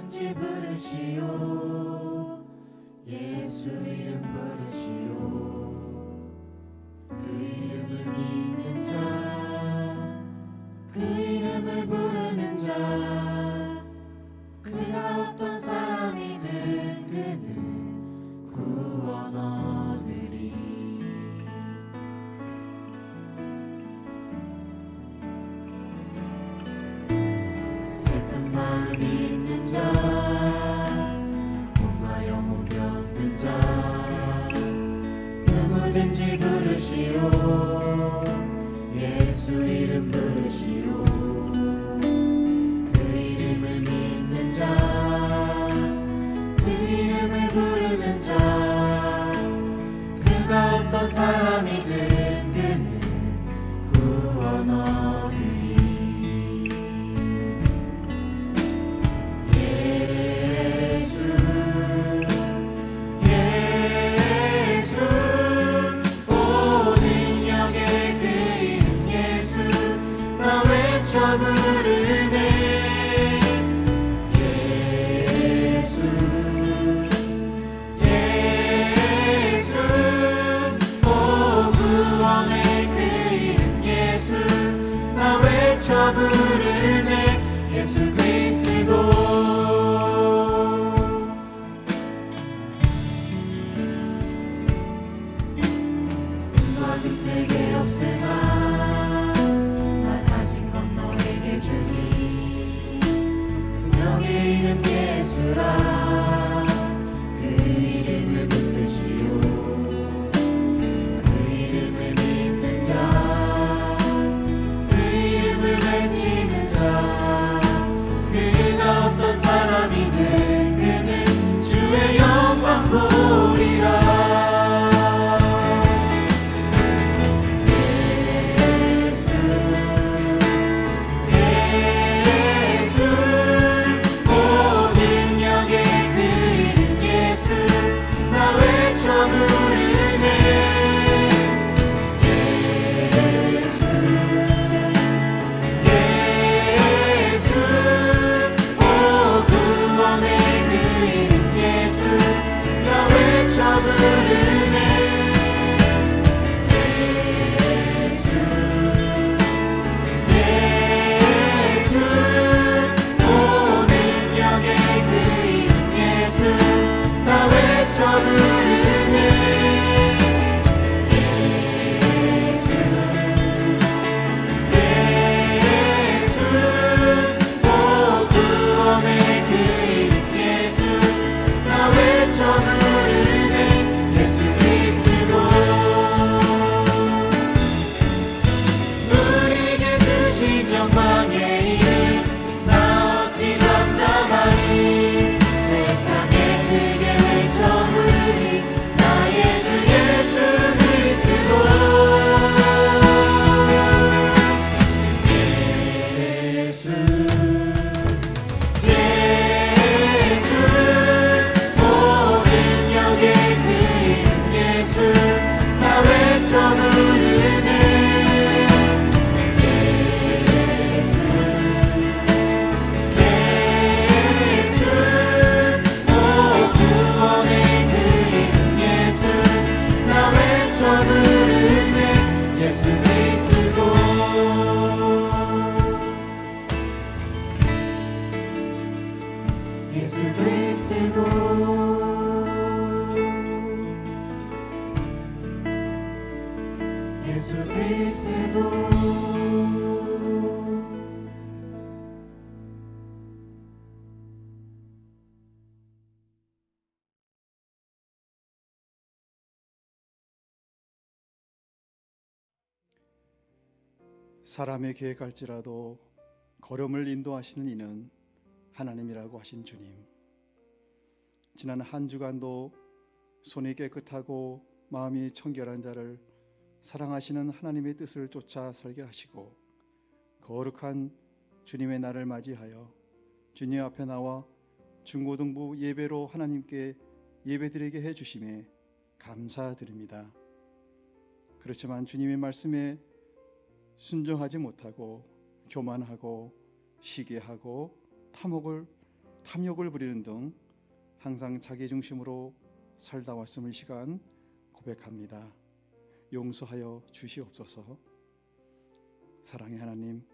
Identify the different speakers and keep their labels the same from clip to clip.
Speaker 1: 누구든지 부르시오. 예수 이름 부르시오. 그 이름을 믿는 자, 그 이름을 부르는 자, 그가 어떤 사람이든 그는 구원 얻으리. 슬픈 마음이 있는 자, 몸과 영혼 병든 자, 누구든지 부르시오. 예수 이름 부르시오. 그 이름을 믿는 자, 그 이름을 부르는 자, 그가 어떤 사람이든 그는 구원 얻으리. 예수 예수 오 능력의 그 이름 예수 나 외쳐 부르네. 예수 예수 오 구원의 그 이름 예수 나 외쳐 부르네. 예수 그리스도 은과 금 내게 없으나 나 가진 건 너에게 주니. 능력의 이름 예수라. 그 이름을 붙드시오. 그 이름을 믿는 자, 그 이름을 외치는 자, 그가 어떤 사람이든 그는 주의 영광 보리라. 예수 예수 오 능력의 그 이름 예수 나 외쳐 부르네. 예수 예수 오 구원의 그 이름 예수 나 외쳐 부르네. 예수 예수 오 능력의 그 이름 예수 나 외쳐 부르네. 예수 예수 오 구원의 그 이름 예수 나 외쳐 부르네. 예수 그리스도 우리에게 주신 영광의 이름 나 어찌 잠잠하리. 세상에 크게 외쳐 부르리 나의 주 예수 그리스도. 예수 예수 오 능력의 그 이름 예수 나 외쳐 부르네. 예수 예수 오 구원의 그 이름 예수 나 외쳐 부르네. 예수 그리스도 예수 그리스도 예수 그리스도
Speaker 2: 사람의 계획할지라도 걸음을 인도하시는 이는 하나님이라고 하신 주님, 지난 한 주간도 손이 깨끗하고 마음이 청결한 자를 사랑하시는 하나님의 뜻을 쫓아 살게 하시고 거룩한 주님의 날을 맞이하여 주님 앞에 나와 중고등부 예배로 하나님께 예배드리게 해주심에 감사드립니다. 그렇지만 주님의 말씀에 순종하지 못하고 교만하고 시기하고 탐욕을 탐욕을 부리는 등 항상 자기 중심으로 살다 왔음을 이 시간 고백합니다. 용서하여 주시옵소서. 사랑의 하나님,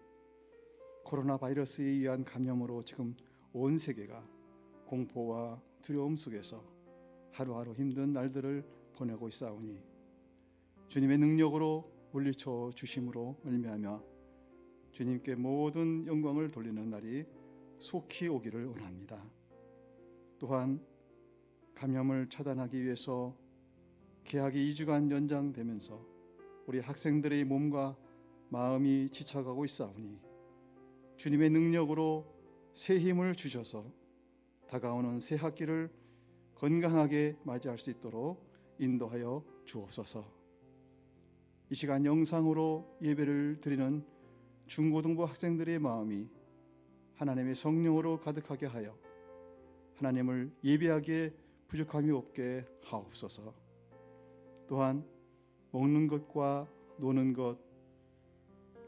Speaker 2: 코로나 바이러스에 의한 감염으로 지금 온 세계가 공포와 두려움 속에서 하루하루 힘든 날들을 보내고 있사오니 주님의 능력으로 물리쳐 주심으로 말미암아 주님께 모든 영광을 돌리는 날이 속히 오기를 원합니다. 또한 감염을 차단하기 위해서 개학이 2주간 연장되면서 우리 학생들의 몸과 마음이 지쳐가고 있사오니 주님의 능력으로 새 힘을 주셔서 다가오는 새 학기를 건강하게 맞이할 수 있도록 인도하여 주옵소서. 이 시간 영상으로 예배를 드리는 중고등부 학생들의 마음이 하나님의 성령으로 가득하게 하여 하나님을 예배하기에 부족함이 없게 하옵소서. 또한 먹는 것과 노는 것,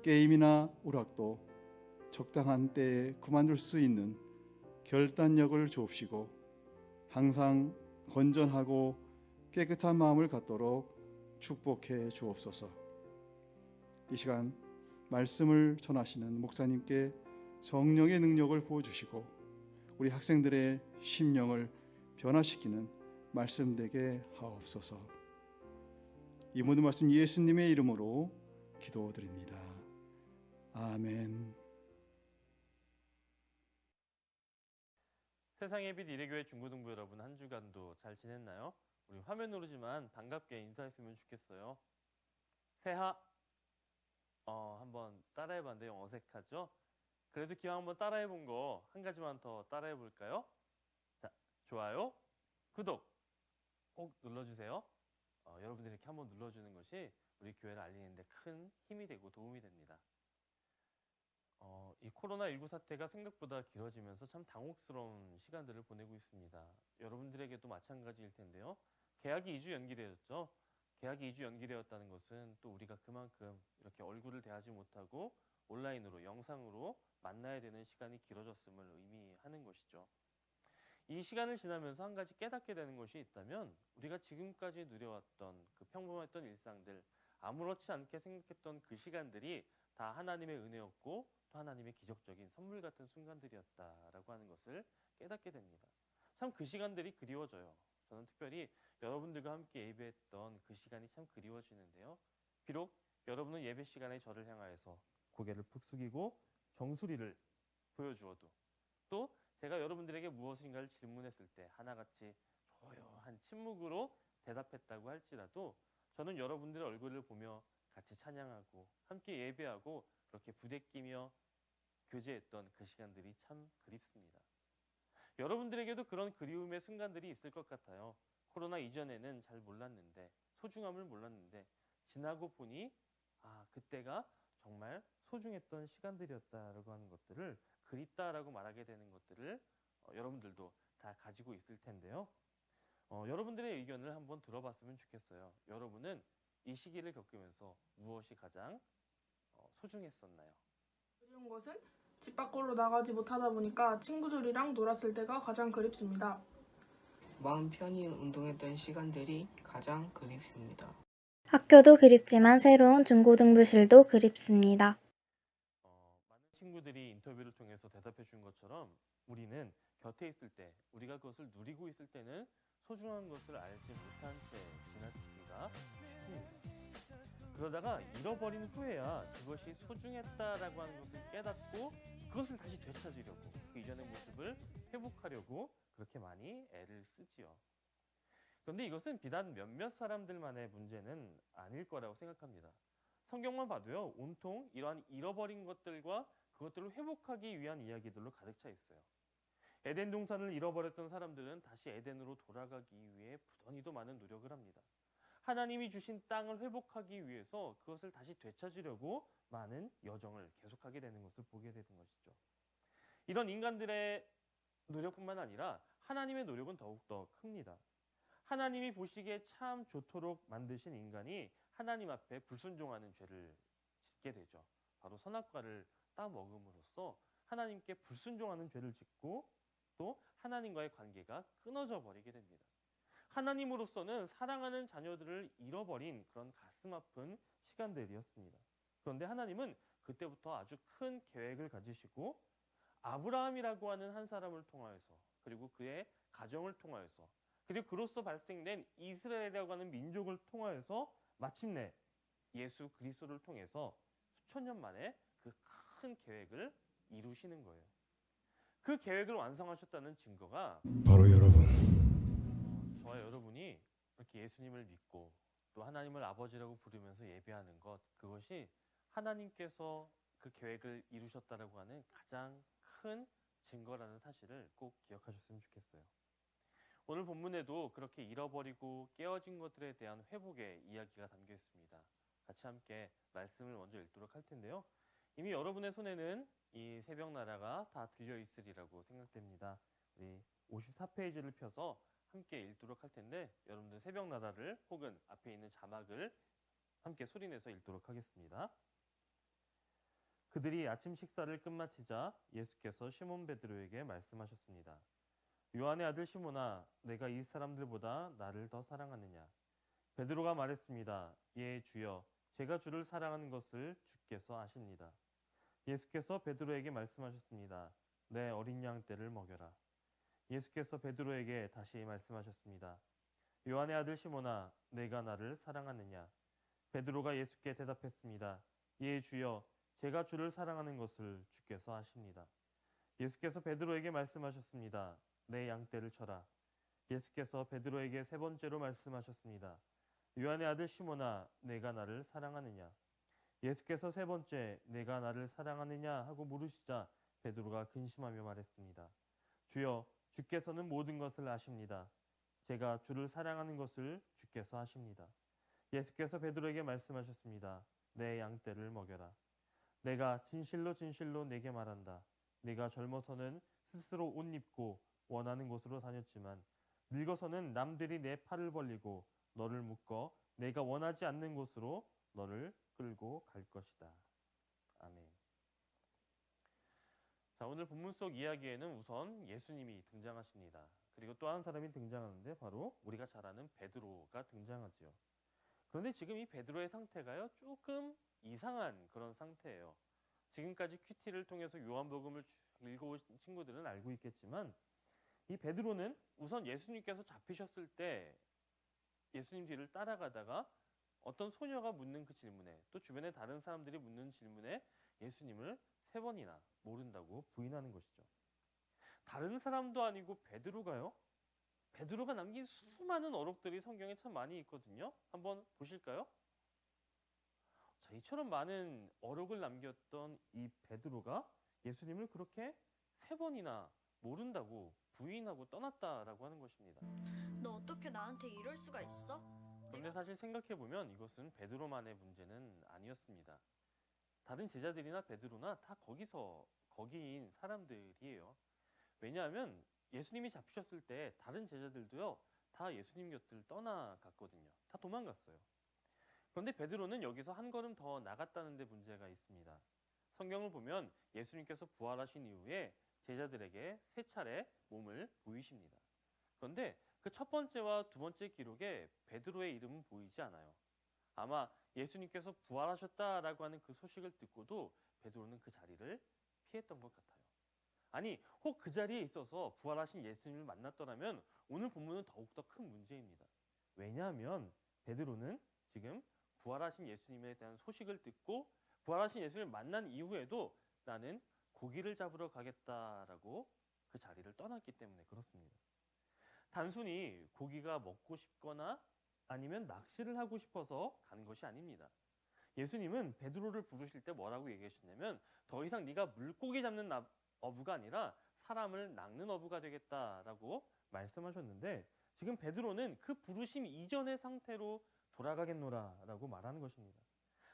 Speaker 2: 게임이나 오락도 적당한 때에 그만둘 수 있는 결단력을 주옵시고 항상 건전하고 깨끗한 마음을 갖도록 축복해 주옵소서. 이 시간 말씀을 전하시는 목사님께 성령의 능력을 부어주시고 우리 학생들의 심령을 변화시키는 말씀 되게 하옵소서. 이 모든 말씀 예수님의 이름으로 기도드립니다. 아멘.
Speaker 3: 세상의 빛 이레교회 중고등부 여러분, 한 주간도 잘 지냈나요? 우리 화면으로지만 반갑게 인사했으면 좋겠어요. 새하 한번 따라해봤는데요. 어색하죠? 그래도 기왕 한번 따라해본 거 한 가지만 더 따라해볼까요? 자, 좋아요, 구독 꼭 눌러주세요. 여러분들이 이렇게 한번 눌러주는 것이 우리 교회를 알리는데 큰 힘이 되고 도움이 됩니다. 이 코로나19 사태가 생각보다 길어지면서 참 당혹스러운 시간들을 보내고 있습니다. 여러분들에게도 마찬가지일 텐데요. 개학이 2주 연기되었죠. 개학이 2주 연기되었다는 것은 또 우리가 그만큼 이렇게 얼굴을 대하지 못하고 온라인으로, 영상으로 만나야 되는 시간이 길어졌음을 의미하는 것이죠. 이 시간을 지나면서 한 가지 깨닫게 되는 것이 있다면 우리가 지금까지 누려왔던 그 평범했던 일상들, 아무렇지 않게 생각했던 그 시간들이 다 하나님의 은혜였고 또 하나님의 기적적인 선물 같은 순간들이었다라고 하는 것을 깨닫게 됩니다. 참 그 시간들이 그리워져요. 저는 특별히 여러분들과 함께 예배했던 그 시간이 참 그리워지는데요. 비록 여러분은 예배 시간에 저를 향하여서 고개를 푹 숙이고 정수리를 보여주어도, 또 제가 여러분들에게 무엇인가를 질문했을 때 하나같이 조용한 침묵으로 대답했다고 할지라도 저는 여러분들의 얼굴을 보며 같이 찬양하고 함께 예배하고 그렇게 부대끼며 교제했던 그 시간들이 참 그립습니다. 여러분들에게도 그런 그리움의 순간들이 있을 것 같아요. 코로나 이전에는 잘 몰랐는데, 소중함을 몰랐는데 지나고 보니 그때가 정말 소중했던 시간들이었다라고 하는 것들을, 그립다라고 말하게 되는 것들을 여러분들도 다 가지고 있을 텐데요. 여러분들의 의견을 한번 들어봤으면 좋겠어요. 여러분은 이 시기를 겪으면서 무엇이 가장 소중했었나요?
Speaker 4: 그리운 것은 집 밖으로 나가지 못하다 보니까 친구들이랑 놀았을 때가 가장 그립습니다.
Speaker 5: 마음 편히 운동했던 시간들이 가장 그립습니다.
Speaker 6: 학교도 그립지만 새로운 중고등부실도 그립습니다.
Speaker 3: 많은 친구들이 인터뷰를 통해서 대답해 준 것처럼 우리는 곁에 있을 때, 우리가 그것을 누리고 있을 때는 소중한 것을 알지 못한 채 지나치기가 쉽습니다. 그러다가 잃어버린 후에야 그것이 소중했다라고 하는 것을 깨닫고 그것을 다시 되찾으려고, 그 이전의 모습을 회복하려고 그렇게 많이 애를 쓰지요. 그런데 이것은 비단 몇몇 사람들만의 문제는 아닐 거라고 생각합니다. 성경만 봐도요, 온통 이러한 잃어버린 것들과 그것들을 회복하기 위한 이야기들로 가득 차 있어요. 에덴 동산을 잃어버렸던 사람들은 다시 에덴으로 돌아가기 위해 부단히도 많은 노력을 합니다. 하나님이 주신 땅을 회복하기 위해서 그것을 다시 되찾으려고 많은 여정을 계속하게 되는 것을 보게 되는 것이죠. 이런 인간들의 노력뿐만 아니라 하나님의 노력은 더욱더 큽니다. 하나님이 보시기에 참 좋도록 만드신 인간이 하나님 앞에 불순종하는 죄를 짓게 되죠. 바로 선악과를 따먹음으로써 하나님께 불순종하는 죄를 짓고 또 하나님과의 관계가 끊어져 버리게 됩니다. 하나님으로서는 사랑하는 자녀들을 잃어버린 그런 가슴 아픈 시간들이었습니다. 그런데 하나님은 그때부터 아주 큰 계획을 가지시고 아브라함이라고 하는 한 사람을 통하여서, 그리고 그의 가정을 통하여서, 그리고 그로서 발생된 이스라엘이라고 하는 민족을 통하여서 마침내 예수 그리스도를 통해서 수천 년 만에 그 큰 계획을 이루시는 거예요. 그 계획을 완성하셨다는 증거가
Speaker 1: 바로 여러분.
Speaker 3: 저와 여러분이 이렇게 예수님을 믿고 또 하나님을 아버지라고 부르면서 예배하는 것, 그것이 하나님께서 그 계획을 이루셨다라고 하는 가장 큰 증거라는 사실을 꼭 기억하셨으면 좋겠어요. 오늘 본문에도 그렇게 잃어버리고 깨어진 것들에 대한 회복의 이야기가 담겨 있습니다. 같이 함께 말씀을 먼저 읽도록 할 텐데요. 이미 여러분의 손에는 이 새벽 나라가 다 들려 있으리라고 생각됩니다. 우리 54페이지를 펴서 함께 읽도록 할 텐데, 여러분들 새벽 나라를 혹은 앞에 있는 자막을 함께 소리내서 읽도록 하겠습니다. 그들이 아침 식사를 끝마치자 예수께서 시몬 베드로에게 말씀하셨습니다. 요한의 아들 시몬아, 내가 이 사람들보다 나를 더 사랑하느냐? 베드로가 말했습니다. 예, 주여, 제가 주를 사랑하는 것을 주께서 아십니다. 예수께서 베드로에게 말씀하셨습니다. 내 어린 양 떼를 먹여라. 예수께서 베드로에게 다시 말씀하셨습니다. 요한의 아들 시몬아, 내가 나를 사랑하느냐? 베드로가 예수께 대답했습니다. 예, 주여, 제가 주를 사랑하는 것을 주께서 아십니다. 예수께서 베드로에게 말씀하셨습니다. 내 양떼를 쳐라. 예수께서 베드로에게 세 번째로 말씀하셨습니다. 요한의 아들 시몬아, 내가 나를 사랑하느냐? 예수께서 세 번째, 내가 나를 사랑하느냐 하고 물으시자 베드로가 근심하며 말했습니다. 주여, 주께서는 모든 것을 아십니다. 제가 주를 사랑하는 것을 주께서 아십니다. 예수께서 베드로에게 말씀하셨습니다. 내 양떼를 먹여라. 내가 진실로 진실로 내게 말한다. 네가 젊어서는 스스로 옷 입고 원하는 곳으로 다녔지만 늙어서는 남들이 내 팔을 벌리고 너를 묶어 내가 원하지 않는 곳으로 너를 끌고 갈 것이다. 아멘. 자, 오늘 본문 속 이야기에는 우선 예수님이 등장하십니다. 그리고 또 한 사람이 등장하는데 바로 우리가 잘 아는 베드로가 등장하지요. 그런데 지금 이 베드로의 상태가요, 조금 이상한 그런 상태예요. 지금까지 큐티를 통해서 요한복음을 읽어오신 친구들은 알고 있겠지만, 이 베드로는 우선 예수님께서 잡히셨을 때 예수님 뒤를 따라가다가 어떤 소녀가 묻는 그 질문에, 또 주변의 다른 사람들이 묻는 질문에 예수님을 3번이나 모른다고 부인하는 것이죠. 다른 사람도 아니고 베드로가요? 베드로가 남긴 수많은 어록들이 성경에 참 많이 있거든요. 한번 보실까요? 자, 이처럼 많은 어록을 남겼던 이 베드로가 예수님을 그렇게 3번이나 모른다고 부인하고 떠났다라고 하는 것입니다.
Speaker 7: 너 어떻게 나한테 이럴 수가 있어?
Speaker 3: 그런데 사실 생각해보면 이것은 베드로만의 문제는 아니었습니다. 다른 제자들이나 베드로나 다 거기인 사람들이에요. 왜냐하면 예수님이 잡히셨을 때 다른 제자들도요, 다 예수님 곁을 떠나갔거든요. 다 도망갔어요. 그런데 베드로는 여기서 한 걸음 더 나갔다는 데 문제가 있습니다. 성경을 보면 예수님께서 부활하신 이후에 제자들에게 3차례 몸을 보이십니다. 그런데 그 첫 번째와 두 번째 기록에 베드로의 이름은 보이지 않아요. 아마 예수님께서 부활하셨다라고 하는 그 소식을 듣고도 베드로는 그 자리를 피했던 것 같아요. 아니, 혹 그 자리에 있어서 부활하신 예수님을 만났더라면 오늘 본문은 더욱더 큰 문제입니다. 왜냐하면 베드로는 지금 부활하신 예수님에 대한 소식을 듣고 부활하신 예수님을 만난 이후에도 나는 고기를 잡으러 가겠다라고 그 자리를 떠났기 때문에 그렇습니다. 단순히 고기가 먹고 싶거나 아니면 낚시를 하고 싶어서 간 것이 아닙니다. 예수님은 베드로를 부르실 때 뭐라고 얘기하셨냐면, 더 이상 네가 물고기 잡는 어부가 아니라 사람을 낚는 어부가 되겠다라고 말씀하셨는데, 지금 베드로는 그 부르심 이전의 상태로 돌아가겠노라라고 말하는 것입니다.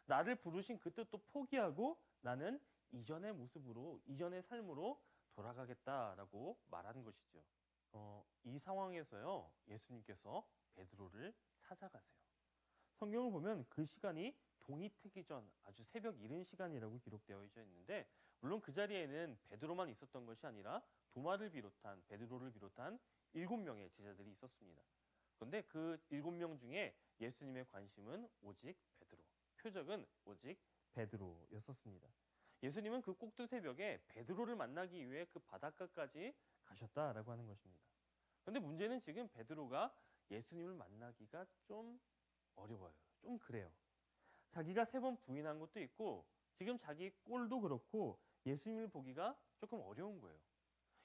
Speaker 3: 나를 부르신 그 뜻도 포기하고 나는 이전의 모습으로, 이전의 삶으로 돌아가겠다라고 말하는 것이죠. 이 상황에서요, 예수님께서 베드로를 찾아가세요. 성경을 보면 그 시간이 동이 트기 전 아주 새벽 이른 시간이라고 기록되어 있는데, 물론 그 자리에는 베드로만 있었던 것이 아니라 도마를 비롯한 베드로를 비롯한 7명의 제자들이 있었습니다. 그런데 그 7명 중에 예수님의 관심은 오직 베드로, 표적은 오직 베드로였었습니다. 예수님은 그 꼭두 새벽에 베드로를 만나기 위해 그 바닷가까지 가셨다라고 하는 것입니다. 그런데 문제는 지금 베드로가 예수님을 만나기가 좀 어려워요. 좀 그래요. 자기가 3번 부인한 것도 있고 지금 자기 꼴도 그렇고 예수님을 보기가 조금 어려운 거예요.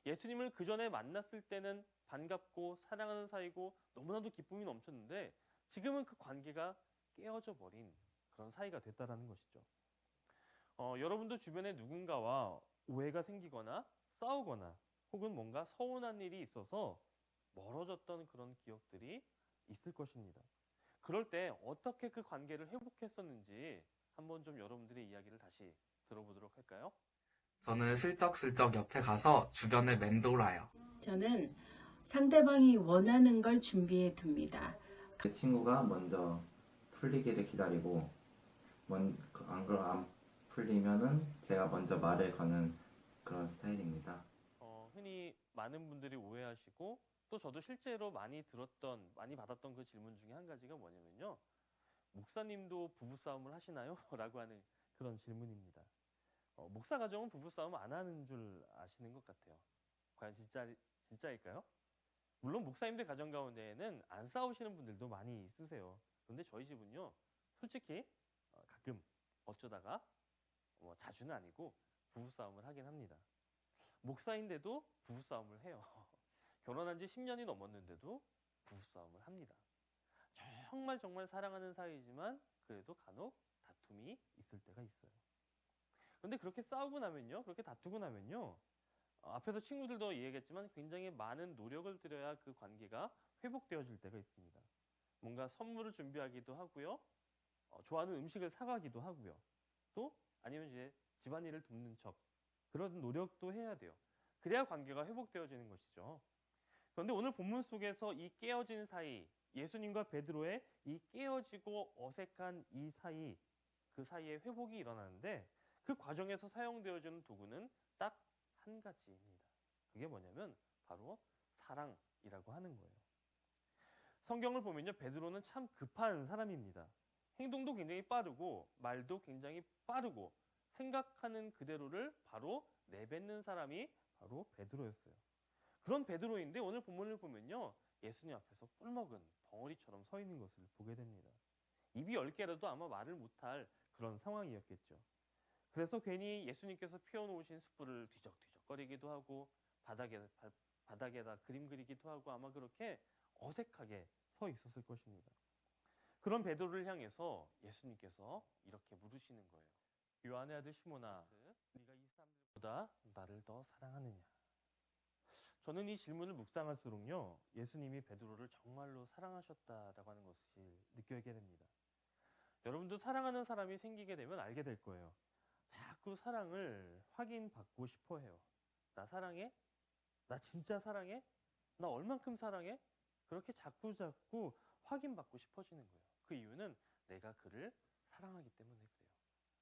Speaker 3: 예수님을 그 전에 만났을 때는 반갑고 사랑하는 사이고 너무나도 기쁨이 넘쳤는데 지금은 그 관계가 깨어져 버린 그런 사이가 됐다라는 것이죠. 여러분도 주변에 누군가와 오해가 생기거나 싸우거나 혹은 뭔가 서운한 일이 있어서 멀어졌던 그런 기억들이 있을 것입니다. 그럴 때 어떻게 그 관계를 회복했었는지 한번 좀 여러분들의 이야기를 다시 들어보도록 할까요?
Speaker 8: 저는 슬쩍슬쩍 옆에 가서 주변을 맴돌아요.
Speaker 9: 저는 상대방이 원하는 걸 준비해 둡니다.
Speaker 10: 그 친구가 먼저 풀리기를 기다리고 안 풀리면은 제가 먼저 말을 거는 그런 스타일입니다.
Speaker 3: 흔히 많은 분들이 오해하시고 또 저도 실제로 많이 받았던 그 질문 중에 한 가지가 뭐냐면요. 목사님도 부부싸움을 하시나요? 라고 하는 그런 질문입니다. 목사 가정은 부부싸움 안 하는 줄 아시는 것 같아요. 과연 진짜일까요? 물론 목사님들 가정 가운데에는 안 싸우시는 분들도 많이 있으세요. 그런데 저희 집은요. 솔직히 가끔 어쩌다가 자주는 아니고 부부싸움을 하긴 합니다. 목사인데도 부부싸움을 해요. 결혼한 지 10년이 넘었는데도 부부싸움을 합니다. 정말 사랑하는 사이지만 그래도 간혹 다툼이 있을 때가 있어요. 그런데 그렇게 싸우고 나면요, 그렇게 다투고 나면요, 앞에서 친구들도 얘기했지만 굉장히 많은 노력을 들여야 그 관계가 회복되어질 때가 있습니다. 뭔가 선물을 준비하기도 하고요, 좋아하는 음식을 사가기도 하고요, 또 아니면 이제 집안일을 돕는 척, 그런 노력도 해야 돼요. 그래야 관계가 회복되어지는 것이죠. 그런데 오늘 본문 속에서 이 깨어진 사이, 예수님과 베드로의 이 깨어지고 어색한 이 사이, 그 사이에 회복이 일어나는데 그 과정에서 사용되어지는 도구는 딱 한 가지입니다. 그게 뭐냐면 바로 사랑이라고 하는 거예요. 성경을 보면요, 베드로는 참 급한 사람입니다. 행동도 굉장히 빠르고 말도 굉장히 빠르고 생각하는 그대로를 바로 내뱉는 사람이 바로 베드로였어요. 그런 베드로인데 오늘 본문을 보면요, 예수님 앞에서 꿀먹은 벙어리처럼 서 있는 것을 보게 됩니다. 입이 10개라도 아마 말을 못할 그런 상황이었겠죠. 그래서 괜히 예수님께서 피워놓으신 숯불을 뒤적뒤적거리기도 하고 바닥에다 그림 그리기도 하고 아마 그렇게 어색하게 서 있었을 것입니다. 그런 베드로를 향해서 예수님께서 이렇게 물으시는 거예요. 요한의 아들 시몬아, 네가 이 사람들보다 나를 더 사랑하느냐? 저는 이 질문을 묵상할수록요, 예수님이 베드로를 정말로 사랑하셨다라고 하는 것을 느끼게 됩니다. 여러분도 사랑하는 사람이 생기게 되면 알게 될 거예요. 자꾸 사랑을 확인받고 싶어 해요. 나 사랑해? 나 진짜 사랑해? 나 얼만큼 사랑해? 그렇게 자꾸 확인받고 싶어지는 거예요. 그 이유는 내가 그를 사랑하기 때문에 그래요.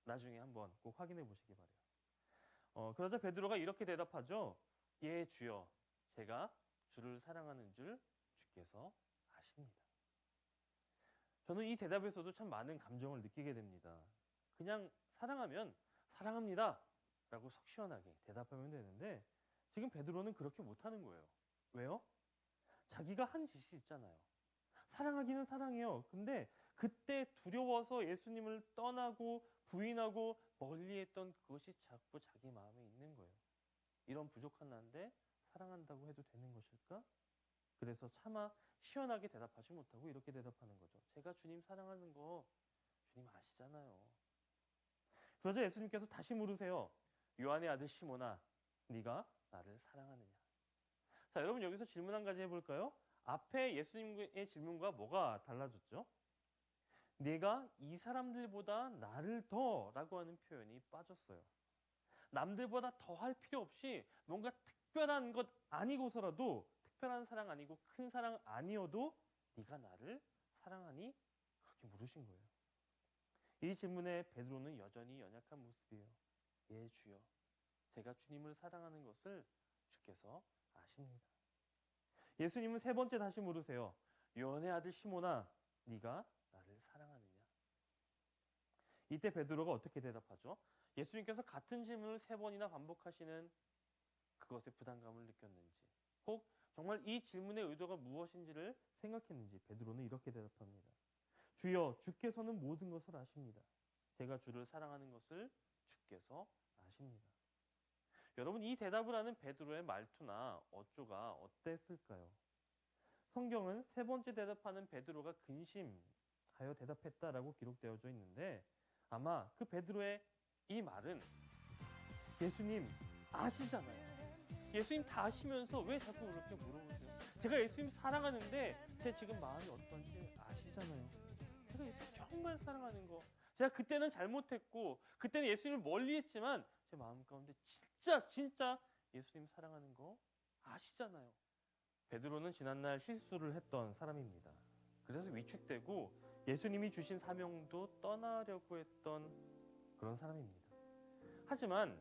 Speaker 3: 나중에 한번 꼭 확인해 보시기 바래요. 그러자 베드로가 이렇게 대답하죠. 예, 주여, 제가 주를 사랑하는 줄 주께서 아십니다. 저는 이 대답에서도 참 많은 감정을 느끼게 됩니다. 그냥 사랑하면 사랑합니다 라고 속 시원하게 대답하면 되는데 지금 베드로는 그렇게 못하는 거예요. 왜요? 자기가 한 짓이 있잖아요. 사랑하기는 사랑해요. 근데 그때 두려워서 예수님을 떠나고 부인하고 멀리했던 그것이 자꾸 자기 마음에 있는 거예요. 이런 부족한 나인데 사랑한다고 해도 되는 것일까? 그래서 차마 시원하게 대답하지 못하고 이렇게 대답하는 거죠. 제가 주님 사랑하는 거 주님 아시잖아요. 그러자 예수님께서 다시 물으세요. 요한의 아들 시몬아, 네가 나를 사랑하느냐? 자, 여러분 여기서 질문 한 가지 해볼까요? 앞에 예수님의 질문과 뭐가 달라졌죠? 내가 이 사람들보다 나를 더 라고 하는 표현이 빠졌어요. 남들보다 더 할 필요 없이 뭔가 특별한 것 아니고서라도 특별한 사랑 아니고 큰 사랑 아니어도 네가 나를 사랑하니? 그렇게 물으신 거예요. 이 질문에 베드로는 여전히 연약한 모습이에요. 예, 주여. 제가 주님을 사랑하는 것을 주께서 아십니다. 예수님은 세 번째 다시 물으세요. 요한의 아들 시몬아, 네가 나를 사랑하느냐? 이때 베드로가 어떻게 대답하죠? 예수님께서 같은 질문을 3번이나 반복하시는 그것에 부담감을 느꼈는지, 혹 정말 이 질문의 의도가 무엇인지를 생각했는지 베드로는 이렇게 대답합니다. 주여, 주께서는 모든 것을 아십니다. 제가 주를 사랑하는 것을 주께서 아십니다. 여러분, 이 대답을 하는 베드로의 말투나 어조가 어땠을까요? 성경은 세 번째 대답하는 베드로가 근심하여 대답했다라고 기록되어져 있는데, 아마 그 베드로의 이 말은 예수님 아시잖아요. 예수님 다 아시면서 왜 자꾸 그렇게 물어보세요? 제가 예수님 사랑하는데 제 지금 마음이 어떤지 아시잖아요. 제가 예수님 정말 사랑하는 거. 제가 그때는 잘못했고 그때는 예수님을 멀리했지만 제 마음 가운데 진짜 예수님 사랑하는 거 아시잖아요. 베드로는 지난날 실수를 했던 사람입니다. 그래서 위축되고 예수님이 주신 사명도 떠나려고 했던 그런 사람입니다. 하지만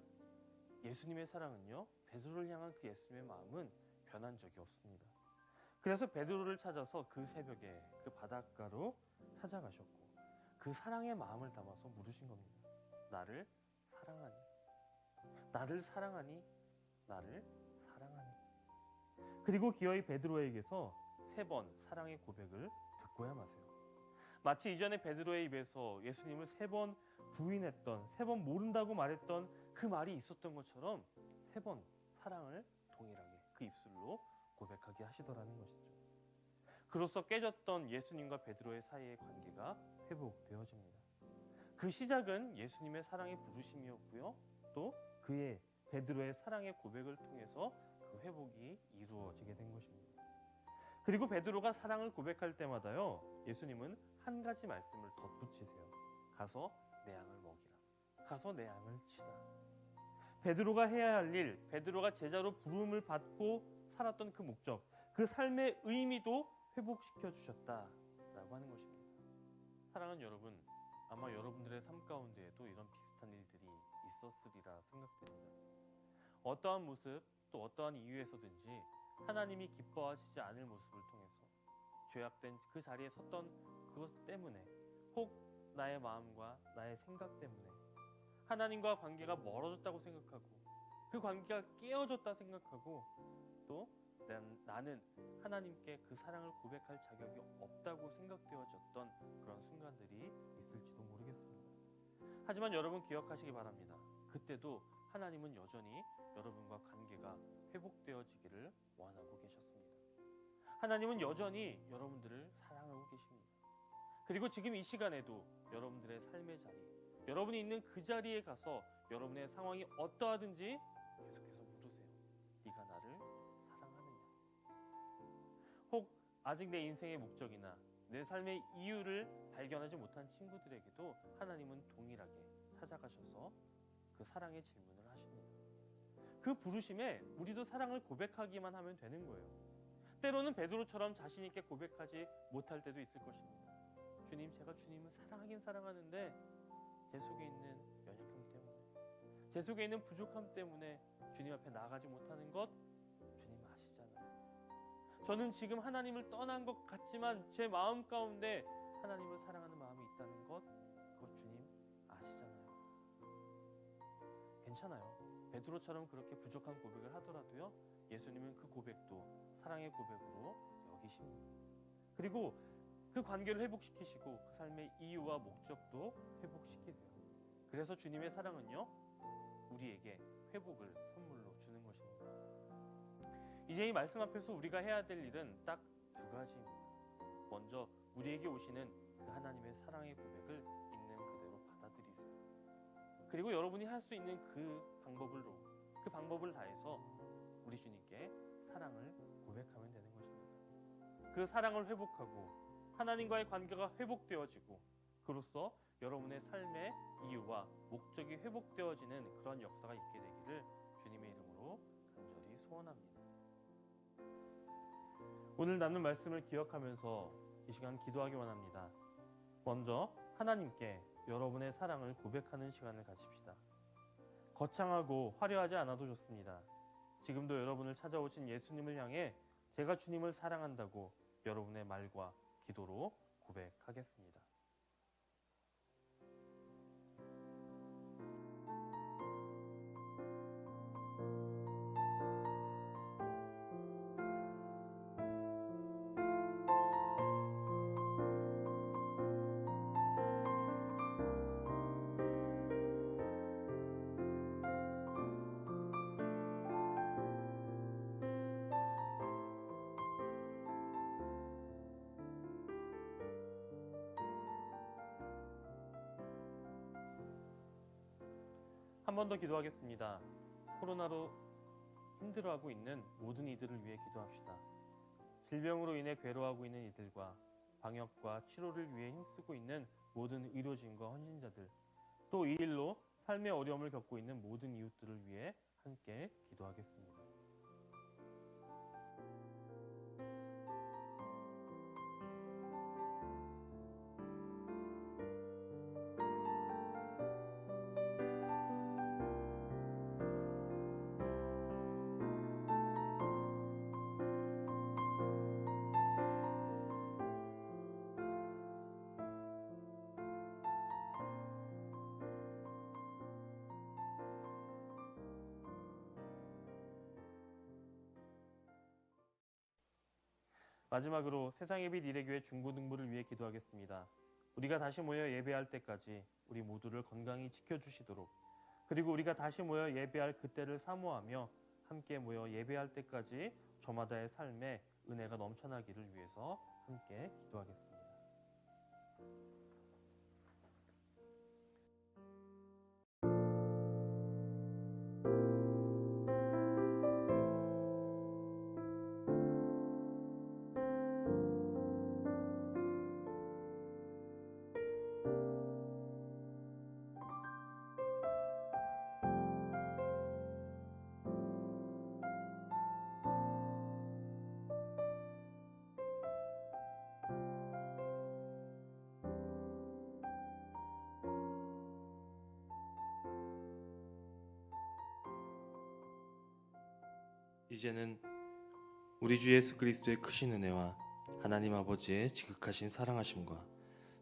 Speaker 3: 예수님의 사랑은요, 베드로를 향한 그 예수님의 마음은 변한 적이 없습니다. 그래서 베드로를 찾아서 그 새벽에 그 바닷가로 찾아가셨고 그 사랑의 마음을 담아서 물으신 겁니다. 나를 사랑하니? 나를 사랑하니? 나를 사랑하니? 그리고 기어이 베드로에게서 3번 사랑의 고백을 듣고야 마세요. 마치 이전에 베드로의 입에서 예수님을 3번 부인했던, 3번 모른다고 말했던 그 말이 있었던 것처럼 3번 사랑을 동일하게 그 입술로 고백하게 하시더라는 것이죠. 그로써 깨졌던 예수님과 베드로의 사이의 관계가 회복되어집니다. 그 시작은 예수님의 사랑의 부르심이었고요. 또 그의 베드로의 사랑의 고백을 통해서 그 회복이 이루어지게 된 것입니다. 그리고 베드로가 사랑을 고백할 때마다요, 예수님은 한 가지 말씀을 덧붙이세요. 가서 내 양을 먹이라. 가서 내 양을 치라. 베드로가 해야 할 일, 베드로가 제자로 부름을 받고 살았던 그 목적, 그 삶의 의미도 회복시켜 주셨다라고 하는 것입니다. 사랑하는 여러분, 아마 여러분들의 삶 가운데에도 이런 비슷한 일들이 있었으리라 생각됩니다. 어떠한 모습, 또 어떠한 이유에서든지 하나님이 기뻐하시지 않을 모습을 통해서 죄악된 그 자리에 섰던 그것 때문에, 혹 나의 마음과 나의 생각 때문에 하나님과 관계가 멀어졌다고 생각하고 그 관계가 깨어졌다 생각하고 또 나는 하나님께 그 사랑을 고백할 자격이 없다고 생각되어졌던 그런 순간들이 있을지도 모르겠습니다. 하지만 여러분 기억하시기 바랍니다. 그때도 하나님은 여전히 여러분과 관계가 회복되어지기를 원하고 계셨습니다. 하나님은 여전히 여러분들을 사랑하고 계십니다. 그리고 지금 이 시간에도 여러분들의 삶의 자리, 여러분이 있는 그 자리에 가서 여러분의 상황이 어떠하든지 계속해서 물으세요. 네가 나를 사랑하느냐? 혹 아직 내 인생의 목적이나 내 삶의 이유를 발견하지 못한 친구들에게도 하나님은 동일하게 찾아가셔서 그 사랑의 질문을 하십니다. 그 부르심에 우리도 사랑을 고백하기만 하면 되는 거예요. 때로는 베드로처럼 자신 있게 고백하지 못할 때도 있을 것입니다. 주님, 제가 주님을 사랑하긴 사랑하는데 제 속에 있는 연약함 때문에, 제 속에 있는 부족함 때문에 주님 앞에 나아가지 못하는 것 주님 아시잖아요. 저는 지금 하나님을 떠난 것 같지만 제 마음 가운데 하나님을 사랑하는 마음이 있다는 것, 그것 주님 아시잖아요. 괜찮아요. 베드로처럼 그렇게 부족한 고백을 하더라도요, 예수님은 그 고백도 사랑의 고백으로 여기십니다. 그리고 그 관계를 회복시키시고 그 삶의 이유와 목적도 회복시키세요. 그래서 주님의 사랑은요, 우리에게 회복을 선물로 주는 것입니다. 이제 이 말씀 앞에서 우리가 해야 될 일은 딱 2가지입니다. 먼저 우리에게 오시는 그 하나님의 사랑의 고백을 있는 그대로 받아들이세요. 그리고 여러분이 할 수 있는 그 방법을 다해서 우리 주님께 사랑을 고백하면 되는 것입니다. 그 사랑을 회복하고 하나님과의 관계가 회복되어지고 그로써 여러분의 삶의 이유와 목적이 회복되어지는 그런 역사가 있게 되기를 주님의 이름으로 간절히 소원합니다. 오늘 나눈 말씀을 기억하면서 이 시간 기도하기 원합니다. 먼저 하나님께 여러분의 사랑을 고백하는 시간을 가집시다. 거창하고 화려하지 않아도 좋습니다. 지금도 여러분을 찾아오신 예수님을 향해 제가 주님을 사랑한다고 여러분의 말과 기도로 고백하겠습니다. 한 번 더 기도하겠습니다. 코로나로 힘들어하고 있는 모든 이들을 위해 기도합시다. 질병으로 인해 괴로워하고 있는 이들과 방역과 치료를 위해 힘쓰고 있는 모든 의료진과 헌신자들, 또 이 일로 삶의 어려움을 겪고 있는 모든 이웃들을 위해 함께 기도하겠습니다. 마지막으로 세상의 빛 이레교회 중고등부를 위해 기도하겠습니다. 우리가 다시 모여 예배할 때까지 우리 모두를 건강히 지켜주시도록, 그리고 우리가 다시 모여 예배할 그때를 사모하며 함께 모여 예배할 때까지 저마다의 삶에 은혜가 넘쳐나기를 위해서 함께 기도하겠습니다. 이제는 우리 주 예수 그리스도의 크신 은혜와 하나님 아버지의 지극하신 사랑하심과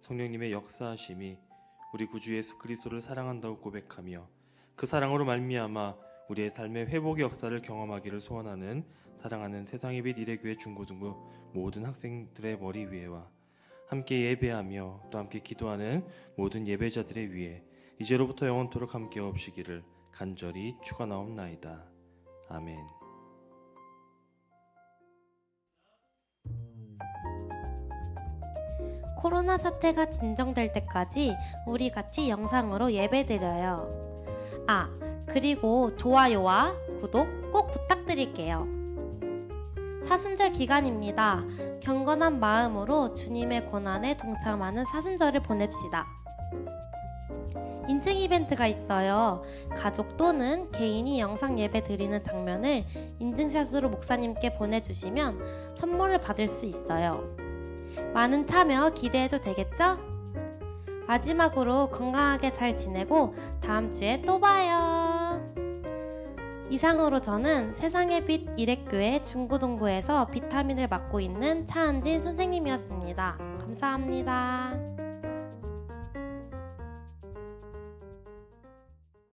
Speaker 3: 성령님의 역사하심이 우리 구주 예수 그리스도를 사랑한다고 고백하며 그 사랑으로 말미암아 우리의 삶의 회복의 역사를 경험하기를 소원하는 사랑하는 세상의 빛 이레교회 중고등부 모든 학생들의 머리 위에와 함께 예배하며 또 함께 기도하는 모든 예배자들의 위에 이제로부터 영원토록 함께 없으시기를 간절히 축원하옵나이다. 아멘.
Speaker 11: 코로나 사태가 진정될 때까지 우리 같이 영상으로 예배드려요. 그리고 좋아요와 구독 꼭 부탁드릴게요. 사순절 기간입니다. 경건한 마음으로 주님의 고난에 동참하는 사순절을 보냅시다. 인증 이벤트가 있어요. 가족 또는 개인이 영상 예배 드리는 장면을 인증샷으로 목사님께 보내주시면 선물을 받을 수 있어요. 많은 참여 기대해도 되겠죠? 마지막으로 건강하게 잘 지내고 다음 주에 또 봐요. 이상으로 저는 세상의 빛 이레교회 중고등부에서 비타민을 맡고 있는 차은진 선생님이었습니다. 감사합니다.